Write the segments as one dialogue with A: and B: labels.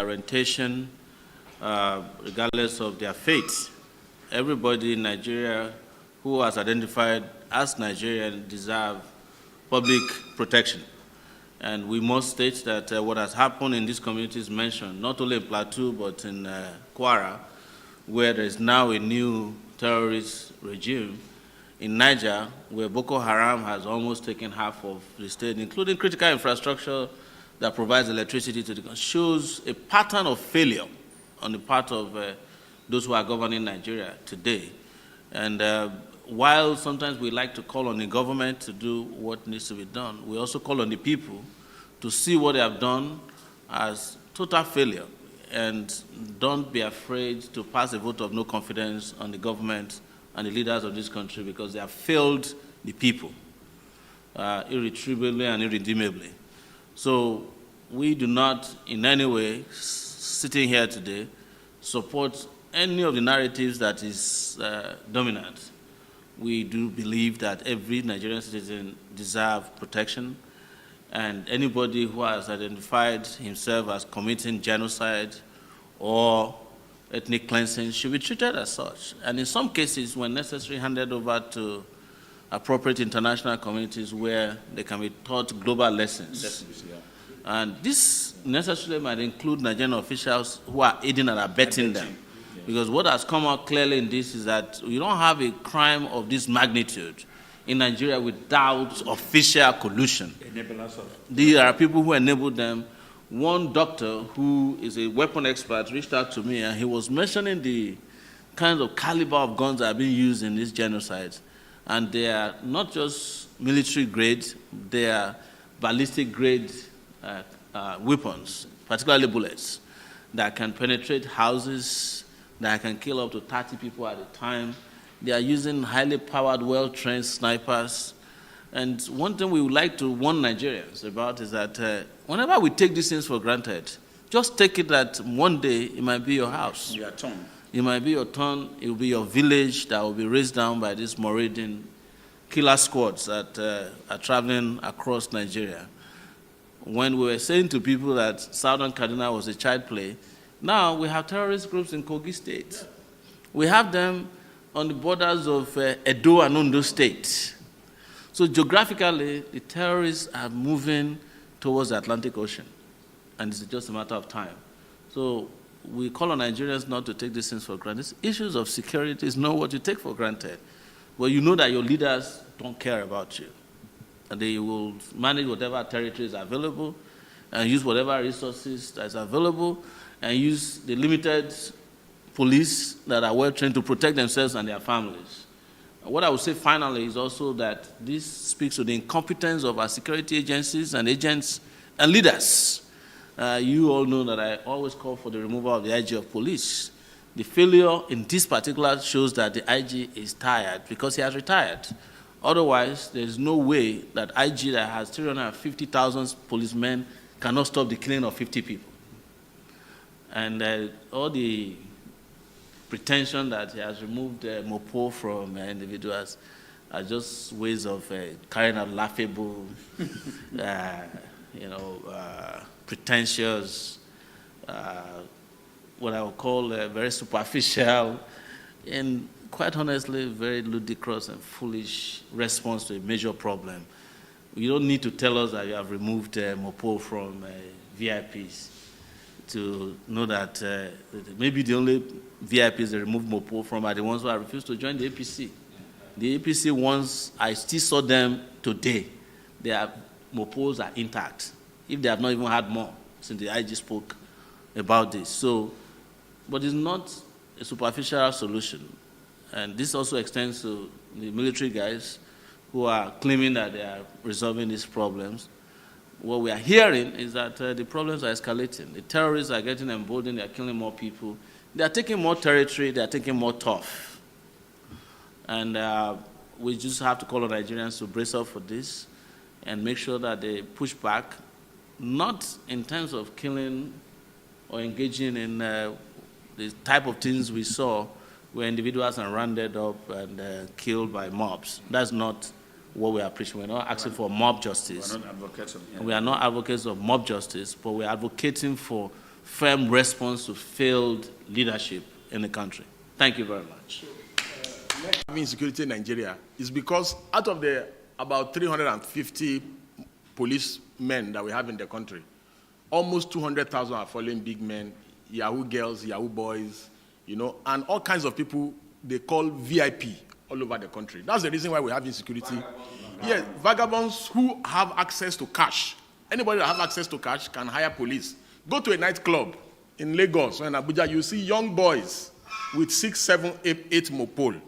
A: orientation, regardless of their faith. Everybody in Nigeria who has identified as Nigerian deserve public protection. And we must state that what has happened in these communities mentioned, not only in Plateau, but in Kwara, where there is now a new terrorist regime, in Naija, where Boko Haram has almost taken half of the state, including critical infrastructure that provides electricity to the country, shows a pattern of failure on the part of those who are governing Nigeria today. And while sometimes we like to call on the government to do what needs to be done, we also call on the people to see what they have done as total failure, and don't be afraid to pass a vote of no confidence on the government and the leaders of this country, because they have failed the people irretrievably and irredeemably. So we do not in any way, sitting here today, support any of the narratives that is dominant. We do believe that every Nigerian citizen deserves protection, and anybody who has identified himself as committing genocide or ethnic cleansing should be treated as such, and in some cases, when necessary, handed over to appropriate international communities where they can be taught global lessons. Yeah. And this necessarily might include Nigerian officials who are aiding and abetting them. Yeah. Because what has come out clearly in this is that you don't have a crime of this magnitude in Nigeria without official collusion. There are people who enable them. One doctor who is a weapon expert reached out to me, and he was mentioning the kinds of caliber of guns that are being used in these genocides. And they are not just military grade, they are ballistic grade weapons, particularly bullets, that can penetrate houses, that can kill up to 30 people at a time. They are using highly powered, well-trained snipers. And one thing we would like to warn Nigerians about is that whenever we take these things for granted, just take it that one day it might be your house.
B: Your turn.
A: It might be your turn. It will be your village that will be razed down by these marauding killer squads that are traveling across Nigeria. When we were saying to people that Southern Kaduna was a child play, now we have terrorist groups in Kogi State. We have them on the borders of Edo and Ondo State. So geographically, the terrorists are moving towards the Atlantic Ocean, and it's just a matter of time. So we call on Nigerians not to take these things for granted. Issues of security is not what you take for granted. Well, you know that your leaders don't care about you, and they will manage whatever territories are available and use whatever resources that is available and use the limited police that are well trained to protect themselves and their families. What I would say finally is also that this speaks to the incompetence of our security agencies and agents and leaders. You all know that I always call for the removal of the IG of police. The failure in this particular shows that the IG is tired because he has retired. Otherwise, there's no way that IG that has 350,000 policemen cannot stop the killing of 50 people. And all the pretension that he has removed Mopo from individuals are just ways of carrying out laughable, pretentious, what I would call very superficial, and quite honestly, very ludicrous and foolish response to a major problem. You don't need to tell us that you have removed Mopo from VIPs to know that maybe the only VIPs they removed Mopo from are the ones who have refused to join the APC. The APC ones, I still saw them today. Their Mopos are intact, if they have not even had more since the IG spoke about this. So, but it's not a superficial solution. And this also extends to the military guys who are claiming that they are resolving these problems. What we are hearing is that the problems are escalating. The terrorists are getting emboldened, they are killing more people. They are taking more territory, they are taking more turf. And we just have to call on Nigerians to brace up for this and make sure that they push back, not in terms of killing or engaging in the type of things we saw where individuals are rounded up and killed by mobs. That's not what we are preaching. We're not asking for mob justice.
B: We're not advocates of,
A: We are not advocates of mob justice, but we're advocating for firm response to failed leadership in the country. Thank you very much.
B: Insecurity in Nigeria is because out of the about 350 policemen that we have in the country, almost 200,000 are following big men, Yahoo girls, Yahoo boys, and all kinds of people they call VIP all over the country. That's the reason why we have insecurity. Yes, vagabonds who have access to cash. Anybody that have access to cash can hire police. Go to a nightclub in Lagos or in Abuja, you see young boys with 6, 7, 8 mopole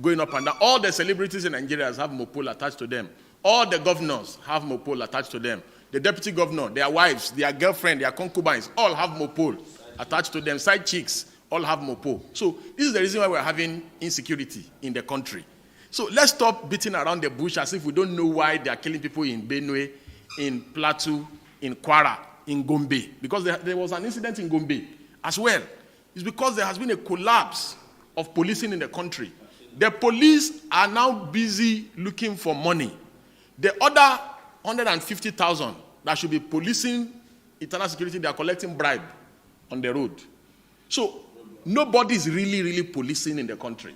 B: going up and down. All the celebrities in Nigeria have mopole attached to them. All the governors have mopole attached to them. The deputy governor, their wives, their girlfriend, their concubines, all have mopole attached to them. Side chicks all have mopole. So this is the reason why we're having insecurity in the country. So let's stop beating around the bush as if we don't know why they are killing people in Benue, in Plateau, in Kwara, in Gombe. Because there was an incident in Gombe as well. It's because there has been a collapse of policing in the country. The police are now busy looking for money. The other 150,000 that should be policing internal security, they are collecting bribe on the road. So nobody is really policing in the country.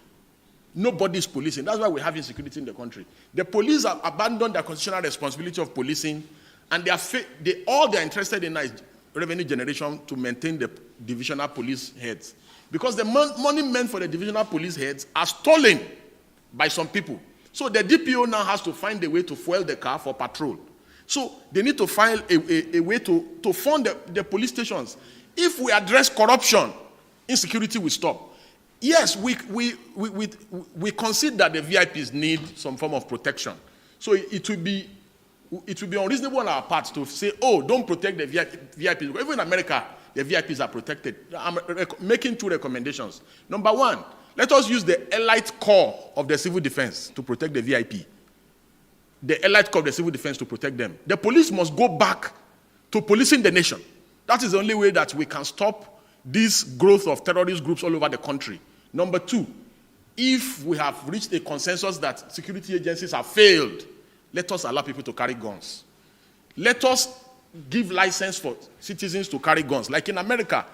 B: Nobody is policing. That's why we have insecurity in the country. The police have abandoned their constitutional responsibility of policing, and all they're interested in is revenue generation to maintain the divisional police heads. Because the money meant for the divisional police heads are stolen by some people. So the DPO now has to find a way to fuel the car for patrol. So they need to find a way to fund the police stations. If we address corruption, insecurity will stop. Yes, we concede that the VIPs need some form of protection. So it will be unreasonable on our part to say, oh, don't protect the VIPs. Even in America, the VIPs are protected. I'm making 2 recommendations. Number 1, let us use the elite corps of the civil defense to protect the VIP. The elite corps of the civil defense to protect them. The police must go back to policing the nation. That is the only way that we can stop this growth of terrorist groups all over the country. Number 2, if we have reached a consensus that security agencies have failed, let us allow people to carry guns. Let us give license for citizens to carry guns. Like in America,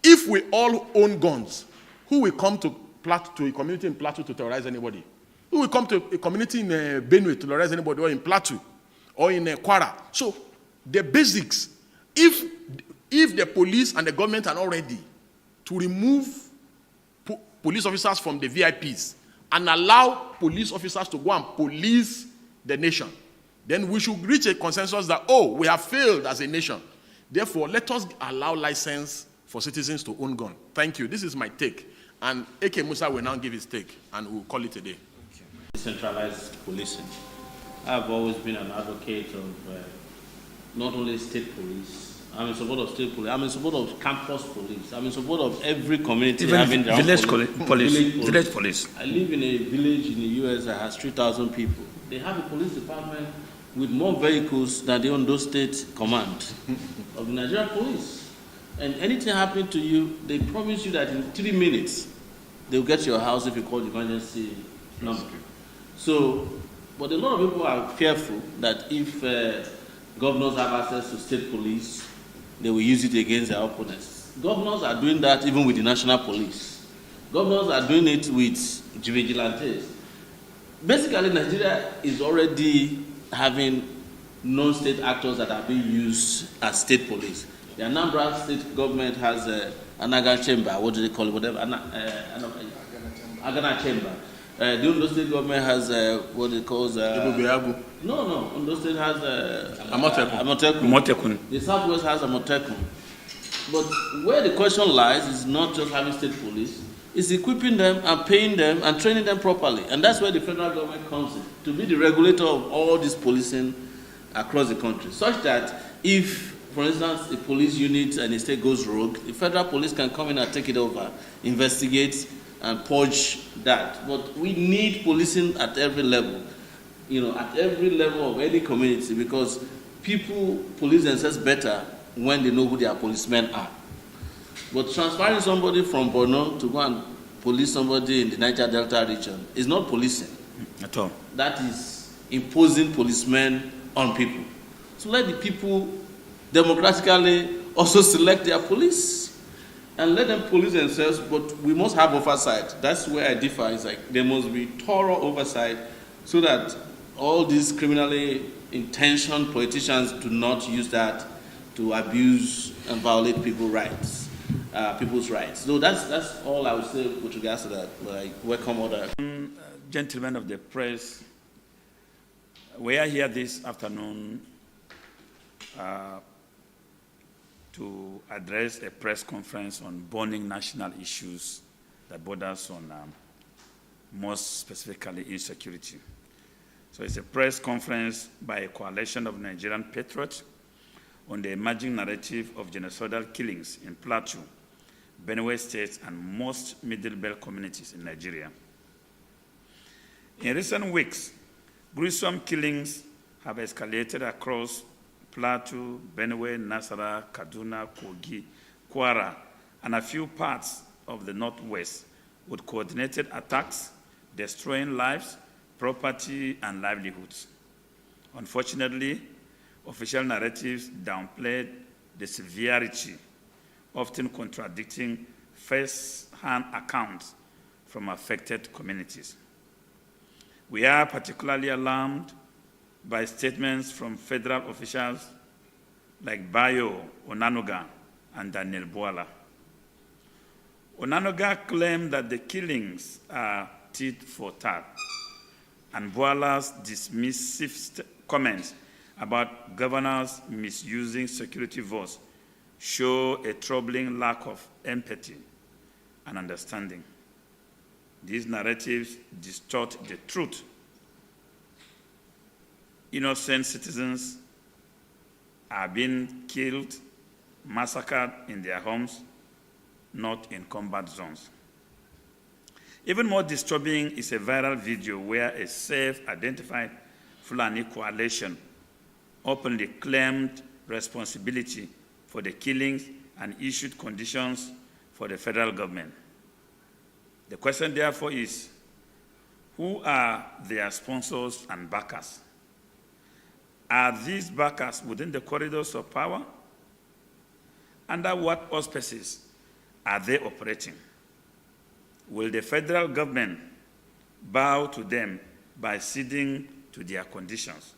B: if we all own guns, who will come to a community in Plateau to terrorize anybody? Who will come to a community in Benue to terrorize anybody, or in Plateau, or in Kwara? So the basics, if the police and the government are not ready to remove police officers from the VIPs and allow police officers to go and police the nation, then we should reach a consensus that, oh, we have failed as a nation. Therefore, let us allow license for citizens to own guns. Thank you. This is my take. And A.K. Musa will now give his take, and we'll call it a day.
A: Decentralized policing. I've always been an advocate of not only state police. I'm in support of state police. I'm in support of campus police. I'm in support of every community
C: even
A: having their
C: village
A: own
C: village police.
A: I live in a village in the U.S. that has 3,000 people. They have a police department with more vehicles than the Ondo State Command of the Nigerian police. And anything happening to you, they promise you that in 3 minutes, they'll get to your house if you call the emergency number. So, but a lot of people are fearful that if governors have access to state police, they will use it against their opponents. Governors are doing that even with the national police. Governors are doing it with vigilantes. Basically, Nigeria is already having non-state actors that are being used as state police. The Anambra state government has an Aga chamber, what do they call it, whatever, Agana chamber. The Ondo state government has what it calls... No, Ondo state has
C: Amotekun.
A: The Southwest has Amotekun. But where the question lies is not just having state police, it's equipping them and paying them and training them properly. And that's where the federal government comes in, to be the regulator of all this policing across the country, such that if, for instance, a police unit and a state goes rogue, the federal police can come in and take it over, investigate, and purge that. But we need policing at every level, at every level of any community, because people police themselves better when they know who their policemen are. But transferring somebody from Borno to go and police somebody in the Niger Delta region is not policing
C: at all.
A: That is imposing policemen on people. So let the people democratically also select their police and let them police themselves, but we must have oversight. That's where I differ. It's like there must be thorough oversight so that all these criminally intentioned politicians do not use that to abuse and violate people's rights. So that's all I would say with regards to that. I welcome all that.
C: Gentlemen of the press, we are here this afternoon to address a press conference on burning national issues that borders on, most specifically, insecurity. So it's a press conference by a coalition of Nigerian patriots on the emerging narrative of genocidal killings in Plateau, Benue State, and most Middle Belt communities in Nigeria. In recent weeks, gruesome killings have escalated across Plateau, Benue, Nasarawa, Kaduna, Kogi, Kwara, and a few parts of the Northwest, with coordinated attacks, destroying lives, property, and livelihoods. Unfortunately, official narratives downplayed the severity, often contradicting first-hand accounts from affected communities. We are particularly alarmed by statements from federal officials like Bayo Onanuga and Daniel Bwala. Onanuga claimed that the killings are tit for tat, and Bwala's dismissive comments about governors misusing security votes show a troubling lack of empathy and understanding. These narratives distort the truth. Innocent citizens are being killed, massacred in their homes, not in combat zones. Even more disturbing is a viral video where a self-identified Fulani coalition openly claimed responsibility for the killings and issued conditions for the federal government. The question, therefore, is, who are their sponsors and backers? Are these backers within the corridors of power? Under what auspices are they operating? Will the federal government bow to them by ceding to their conditions?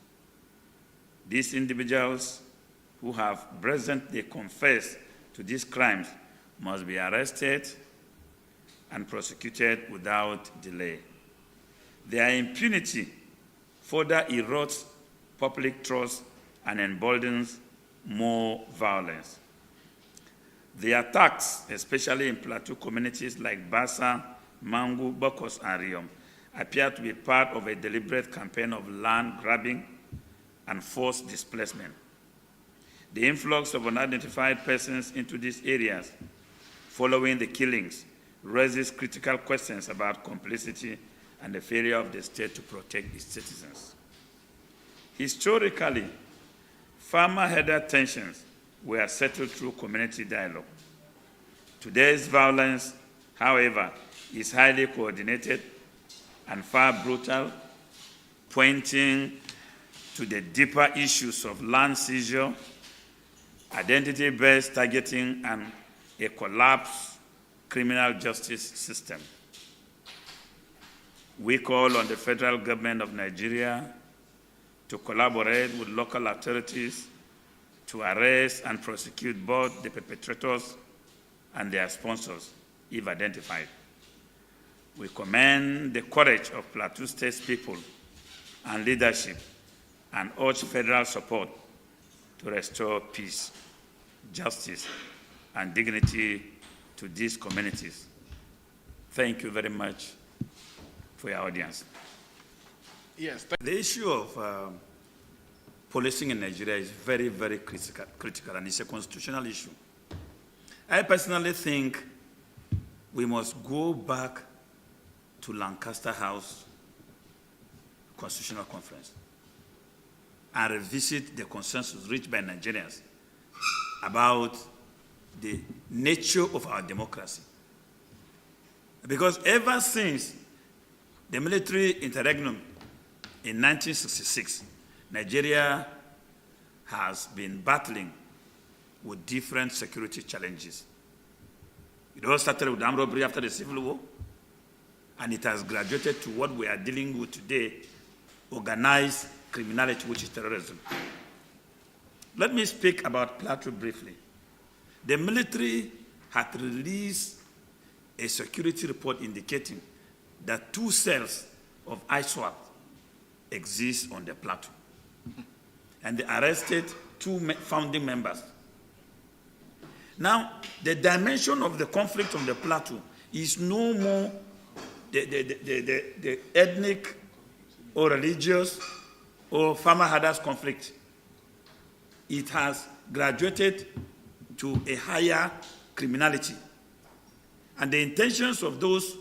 C: These individuals who have presently confessed to these crimes must be arrested and prosecuted without delay. Their impunity further erodes public trust and emboldens more violence. The attacks, especially in plateau communities like Bassa, Mangu, Bokos, and Riom, appear to be part of a deliberate campaign of land grabbing and forced displacement. The influx of unidentified persons into these areas following the killings raises critical questions about complicity and the failure of the state to protect its citizens. Historically, farmer-herder tensions were settled through community dialogue. Today's violence, however, is highly coordinated and far brutal, pointing to the deeper issues of land seizure, identity-based targeting, and a collapsed criminal justice system. We call on the federal government of Nigeria to collaborate with local authorities to arrest and prosecute both the perpetrators and their sponsors, if identified. We commend the courage of Plateau State's people and leadership and urge federal support to restore peace, justice, and dignity to these communities. Thank you very much for your audience.
B: Yes.
C: The issue of policing in Nigeria is very, very critical, and it's a constitutional issue. I personally think we must go back to Lancaster House Constitutional Conference and revisit the consensus reached by Nigerians about the nature of our democracy. Because ever since the military interregnum in 1966, Nigeria has been battling with different security challenges. It all started with armed robbery after the Civil War, and it has graduated to what we are dealing with today, organized criminality, which is terrorism. Let me speak about Plateau briefly. The military had released a security report indicating that 2 cells of ISWAP exist on the Plateau. And they arrested 2 founding members. Now, the dimension of the conflict on the Plateau is no more the ethnic or religious or farmer-herders conflict. It has graduated to a higher criminality. And the intentions of those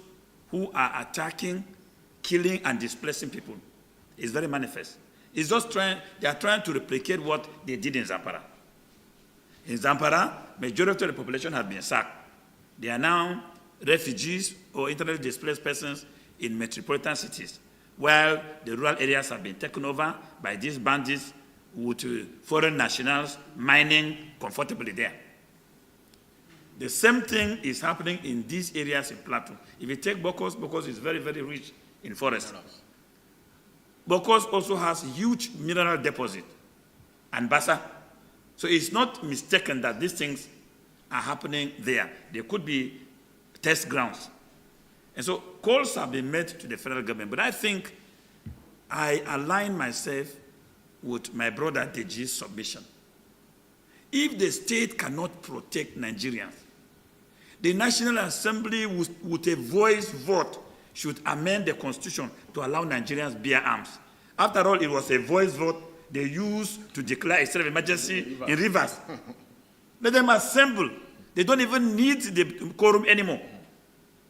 C: who are attacking, killing, and displacing people is very manifest. It's just they are trying to replicate what they did in Zamfara. In Zamfara, majority of the population has been sacked. They are now refugees or internally displaced persons in metropolitan cities, while the rural areas have been taken over by these bandits with foreign nationals mining comfortably there. The same thing is happening in these areas in Plateau. If you take Bokos, Bokos is very, very rich in forest. Bokos also has huge mineral deposit and Bassa. So it's not mistaken that these things are happening there. They could be test grounds. And so calls have been made to the federal government. But I think I align myself with my brother Deji's submission. If the state cannot protect Nigerians, the National Assembly, with a voice vote, should amend the Constitution to allow Nigerians bear arms. After all, it was a voice vote they used to declare a state of emergency in Rivers. Let them assemble. They don't even need the quorum anymore.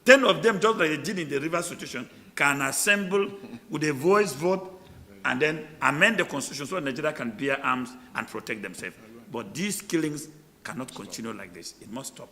C: 10 of them, just like they did in the Rivers situation, can assemble with a voice vote and then amend the Constitution so Nigeria can bear arms and protect themselves. But these killings cannot continue like this. It must stop.